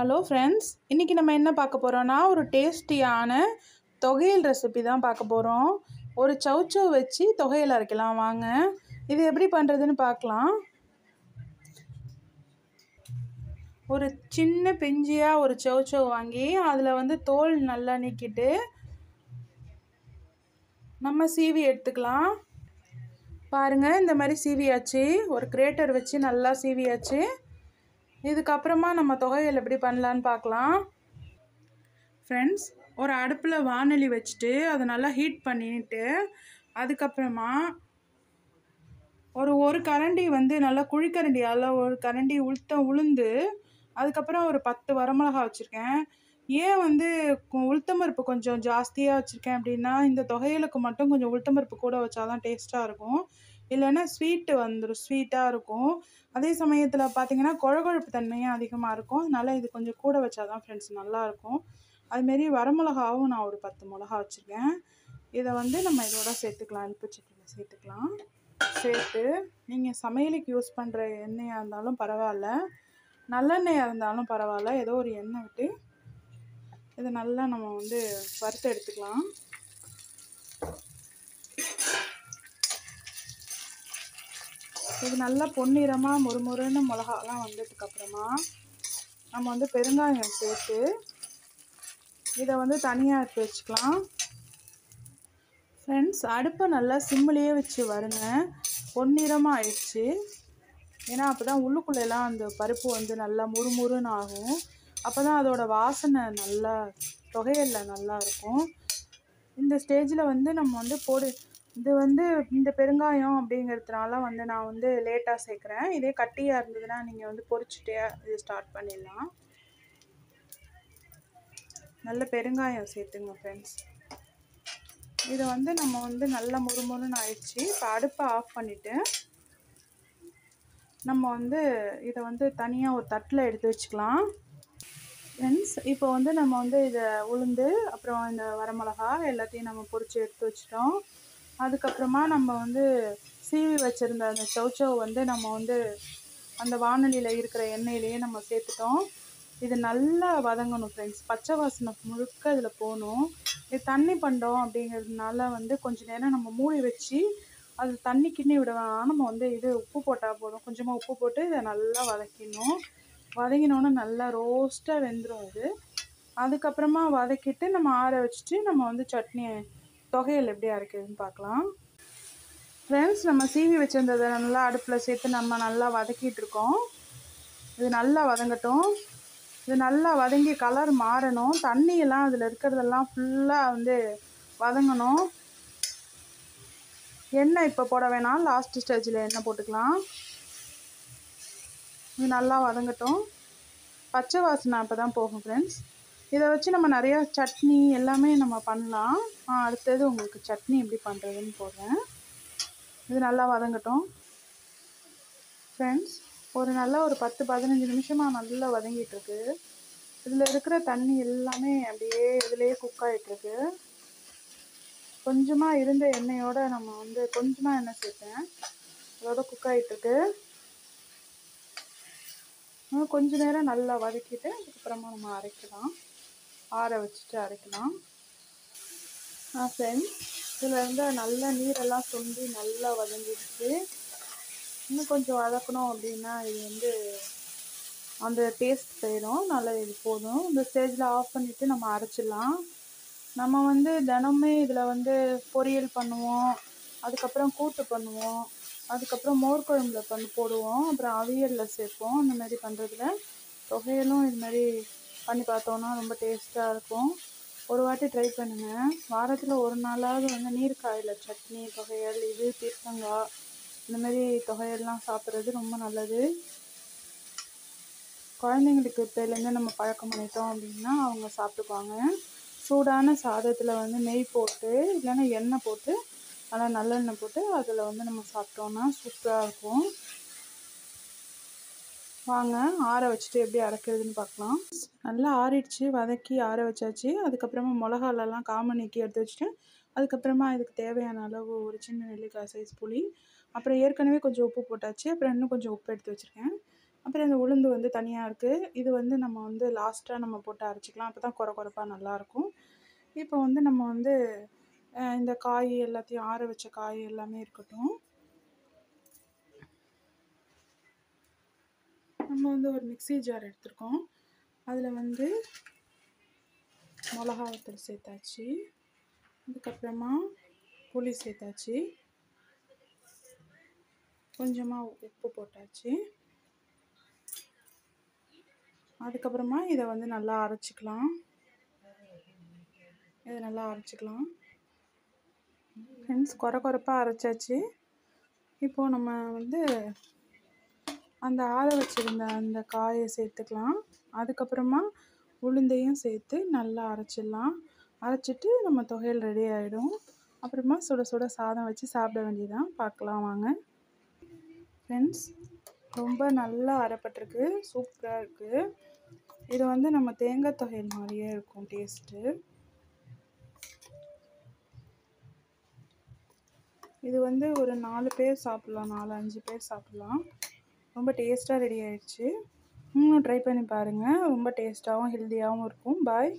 Hello friends, இன்றைக்கி நம்ம என்ன பார்க்க போகிறோன்னா ஒரு டேஸ்டியான தொகையல் ரெசிபி தான் பார்க்க போகிறோம். ஒரு சௌச்சௌ வச்சு தொகையல் அரைக்கலாம் வாங்க. இது எப்படி பண்ணுறதுன்னு பார்க்கலாம். ஒரு சின்ன பிஞ்சியாக ஒரு சௌச்சௌ வாங்கி அதில் வந்து தோல் நல்லா நீக்கிட்டு நம்ம சீவி எடுத்துக்கலாம். பாருங்கள், இந்த மாதிரி சீவியாச்சு. ஒரு கிரேட்டர் வச்சு நல்லா சீவியாச்சு. இதுக்கப்புறமா நம்ம தொகையல் எப்படி பண்ணலான்னு பார்க்கலாம். ஃப்ரெண்ட்ஸ், ஒரு அடுப்பில் வானொலி வச்சுட்டு அதை நல்லா ஹீட் பண்ணிட்டு அதுக்கப்புறமா ஒரு கரண்டி வந்து நல்லா குழிக்கரண்டியால் ஒரு கரண்டி உளுந்து அதுக்கப்புறம் ஒரு 10 வரமிளகா வச்சுருக்கேன். ஏன் வந்து உளுத்தம்பருப்பு கொஞ்சம் ஜாஸ்தியாக வச்சுருக்கேன் அப்படின்னா, இந்த தொகையலுக்கு மட்டும் கொஞ்சம் உளுத்தம்பருப்பு கூட வச்சா தான் டேஸ்ட்டாக இருக்கும். இல்லைன்னா ஸ்வீட்டாக இருக்கும். அதே சமயத்தில் பார்த்திங்கன்னா கொழகொழப்பு தன்மையும் அதிகமாக இருக்கும். அதனால் இது கொஞ்சம் கூட வச்சா தான் ஃப்ரெண்ட்ஸ் நல்லாயிருக்கும். அதுமாரி வரமிளகாவும் நான் ஒரு 10 மிளகா வச்சுருக்கேன். இதை வந்து நம்ம இதோட சேர்த்துக்கலாம். இனிப்பு சட்டியில் சேர்த்துக்கலாம். சேர்த்து நீங்கள் சமையலுக்கு யூஸ் பண்ணுற எண்ணெயாக இருந்தாலும் பரவாயில்ல, நல்லெண்ணெயாக இருந்தாலும் பரவாயில்ல, ஏதோ ஒரு எண்ணெய் விட்டு இதை நல்லா நம்ம வந்து வறுத்து எடுத்துக்கலாம். இது நல்லா பொன்னிறமாக முறுமுறுன்னு மிளகாலாம் வந்ததுக்கப்புறமா நம்ம வந்து பெருங்காயம் சேர்த்து இதை வந்து தனியாக எடுத்து வச்சுக்கலாம். ஃப்ரெண்ட்ஸ், அடுப்பை நல்லா சிம்மிலேயே வச்சு வருங்க. பொன்னிறமாக ஆயிடுச்சு. ஏன்னா அப்போ தான் உள்ளுக்குள்ளெல்லாம் அந்த பருப்பு வந்து நல்லா முறுமுறுன்னு ஆகும். அப்போ தான் அதோட வாசனை நல்லா தொகையல்ல நல்லா இருக்கும். இந்த ஸ்டேஜில் வந்து நம்ம வந்து இது வந்து இந்த பெருங்காயம் அப்படிங்கிறதுனால வந்து நான் வந்து லேட்டாக சேர்க்குறேன். இதே கட்டியாக இருந்ததுன்னா நீங்கள் வந்து பொரிச்சுட்டே இது ஸ்டார்ட் பண்ணிடலாம். நல்ல பெருங்காயம் சேர்த்துங்க ஃப்ரெண்ட்ஸ். இதை வந்து நம்ம வந்து நல்லா முறுமுறுன்னு ஆயிடுச்சு. இப்போ அடுப்பை ஆஃப் பண்ணிவிட்டு நம்ம வந்து இதை வந்து தனியாக ஒரு தட்டில் எடுத்து வச்சுக்கலாம். ஃப்ரெண்ட்ஸ், இப்போ வந்து நம்ம வந்து இதை உளுந்து அப்புறம் இந்த வரமிளகா எல்லாத்தையும் நம்ம பொரித்து எடுத்து வச்சிட்டோம். அதுக்கப்புறமா நம்ம வந்து சீவி வச்சுருந்த அந்த சௌச்சௌ வந்து நம்ம வந்து அந்த வானொலியில் இருக்கிற எண்ணெயிலேயே நம்ம சேர்த்துட்டோம். இது நல்லா வதங்கணும் ஃப்ரெண்ட்ஸ். பச்சை வாசனை முழுக்க இதில் போகணும். இது தண்ணி பண்டம் அப்படிங்கிறதுனால வந்து கொஞ்சம் நேரம் நம்ம மூடி வச்சு அது தண்ணி கிண்ணி விட வேணாம். நம்ம வந்து இது உப்பு போட்டால் போதும். கொஞ்சமாக உப்பு போட்டு இதை நல்லா வதக்கிடணும். வதங்கினோன்னு நல்லா ரோஸ்ட்டாக வெந்துடும் இது. அதுக்கப்புறமா வதக்கிட்டு நம்ம ஆற வச்சுட்டு நம்ம வந்து தொகையல் எப்படி அரைக்கிறதுன்னு பார்க்கலாம். ஃப்ரெண்ட்ஸ், நம்ம சீவி வச்சுருந்ததை நல்லா அடுப்பில் சேர்த்து நம்ம நல்லா வதக்கிட்டு இருக்கோம். இது நல்லா வதங்கட்டும். இது நல்லா வதங்கி கலர் மாறணும். தண்ணியெல்லாம் அதில் இருக்கிறதெல்லாம் ஃபுல்லாக வந்து வதங்கணும். எண்ணெய் இப்போ போட வேணாம், லாஸ்ட் ஸ்டேஜில் எண்ணெய் போட்டுக்கலாம். இது நல்லா வதங்கட்டும். பச்சை வாசனை அப்போ தான் போகும் ஃப்ரெண்ட்ஸ். இதை வச்சு நம்ம நிறையா சட்னி எல்லாமே நம்ம பண்ணலாம். அடுத்தது உங்களுக்கு சட்னி எப்படி பண்ணுறதுன்னு போடுறேன். இது நல்லா வதங்கட்டும் ஃப்ரெண்ட்ஸ். ஒரு 10-15 நிமிஷமாக நல்லா வதங்கிட்டுருக்கு. இதில் இருக்கிற தண்ணி எல்லாமே அப்படியே இதிலே குக் ஆகிட்டுருக்கு. கொஞ்சமாக இருந்த எண்ணெயோடு நம்ம வந்து கொஞ்சமாக எண்ணெய் சேர்த்தேன். அதோட குக் ஆகிட்டுருக்கு. கொஞ்ச நேரம் நல்லா வதக்கிட்டு அதுக்கப்புறமா நம்ம அரைக்கலாம். ஆற வச்சுட்டு அரைக்கலாம். ஃப்ரெண்ட்ஸ், இதில் இருந்து நல்லா நீரெல்லாம் சுண்டி நல்லா வதங்கிடுச்சு. இன்னும் கொஞ்சம் வதக்கணும் அப்படின்னா இது வந்து அந்த டேஸ்ட் போயிடும். நல்லா இது போதும். இந்த ஸ்டேஜில் ஆஃப் பண்ணிவிட்டு நம்ம அரைச்சிடலாம். நம்ம வந்து தினமே இதில் வந்து பொரியல் பண்ணுவோம், அதுக்கப்புறம் கூட்டு பண்ணுவோம், அதுக்கப்புறம் மோர் குழம்புல போடுவோம், அப்புறம் அவியலில் சேர்ப்போம். இந்த மாதிரி பண்ணுறதுல தொகையலும் இது மாதிரி பண்ணி பார்த்தோன்னா ரொம்ப டேஸ்ட்டாக இருக்கும். ஒரு வாட்டி ட்ரை பண்ணுங்கள். வாரத்தில் ஒரு நாளாவது வந்து நீர்க்காயில் சட்னி, தொகையல், இது பீர்க்கங்காய் இந்த மாதிரி தொகையெல்லாம் சாப்பிட்றது ரொம்ப நல்லது. குழந்தைங்களுக்கு இப்போலேருந்து நம்ம பழக்கம் பண்ணிட்டோம் அப்படின்னா அவங்க சாப்பிட்டுக்குவாங்க. சூடான சாதத்தில் வந்து நெய் போட்டு இல்லைன்னா எண்ணெய் போட்டு நல்லா நல்லெண்ணெய் போட்டு அதில் வந்து நம்ம சாப்பிட்டோன்னா சூப்பராக இருக்கும். வாங்க ஆற வச்சுட்டு எப்படி அரைக்கிறதுன்னு பார்க்கலாம். நல்லா ஆறிடுச்சு, வதக்கி ஆற வச்சாச்சு. அதுக்கப்புறமா மிளகாலெல்லாம் காம நீக்கி எடுத்து வச்சுட்டு அதுக்கப்புறமா இதுக்கு தேவையான அளவு ஒரு சின்ன நெல்லிக்காய் சைஸ் புளி, அப்புறம் ஏற்கனவே கொஞ்சம் உப்பு போட்டாச்சு. அப்புறம் இன்னும் கொஞ்சம் உப்பு எடுத்து வச்சுருக்கேன். அப்புறம் இந்த உளுந்து வந்து தனியாக இருக்குது. இது வந்து நம்ம வந்து லாஸ்ட்டாக நம்ம போட்டு அரைச்சிக்கலாம். அப்போ தான் கொர கொரப்பாக நல்லாயிருக்கும். இப்போ வந்து நம்ம வந்து இந்த காய் எல்லாத்தையும் ஆற வச்ச காய் எல்லாமே இருக்கட்டும். நம்ம வந்து ஒரு மிக்ஸி ஜார் எடுத்துருக்கோம். அதில் வந்து மிளகா வத்தல் சேர்த்தாச்சு. அதுக்கப்புறமா புளி சேர்த்தாச்சு. கொஞ்சமாக உப்பு போட்டாச்சு. அதுக்கப்புறமா இதை வந்து நல்லா அரைச்சிக்கலாம். ஃப்ரெண்ட்ஸ், கொர கொரப்பாக அரைச்சாச்சு. இப்போது நம்ம வந்து அந்த ஆற வச்சுருந்த அந்த காயை சேர்த்துக்கலாம். அதுக்கப்புறமா உளுந்தையும் சேர்த்து நல்லா அரைச்சிடலாம். அரைச்சிட்டு நம்ம துவையல் ரெடி ஆகிடும். அப்புறமா சுட சுட சாதம் வச்சு சாப்பிட வேண்டியதான். பார்க்கலாம் வாங்க. ஃப்ரெண்ட்ஸ், ரொம்ப நல்லா அரைப்பட்டிருக்கு. சூப்பராக இருக்குது. இது வந்து நம்ம தேங்காய் துவையல் மாதிரியே இருக்கும் டேஸ்ட்டு. இது வந்து ஒரு 4 பேர் சாப்பிட்லாம், 4-5 பேர் சாப்பிட்லாம். ரொம்ப டேஸ்ட்டாக ரெடி ஆயிடுச்சு. ட்ரை பண்ணி பாருங்கள். ரொம்ப டேஸ்ட்டாகவும் ஹெல்த்தியாகவும் இருக்கும். பாய்.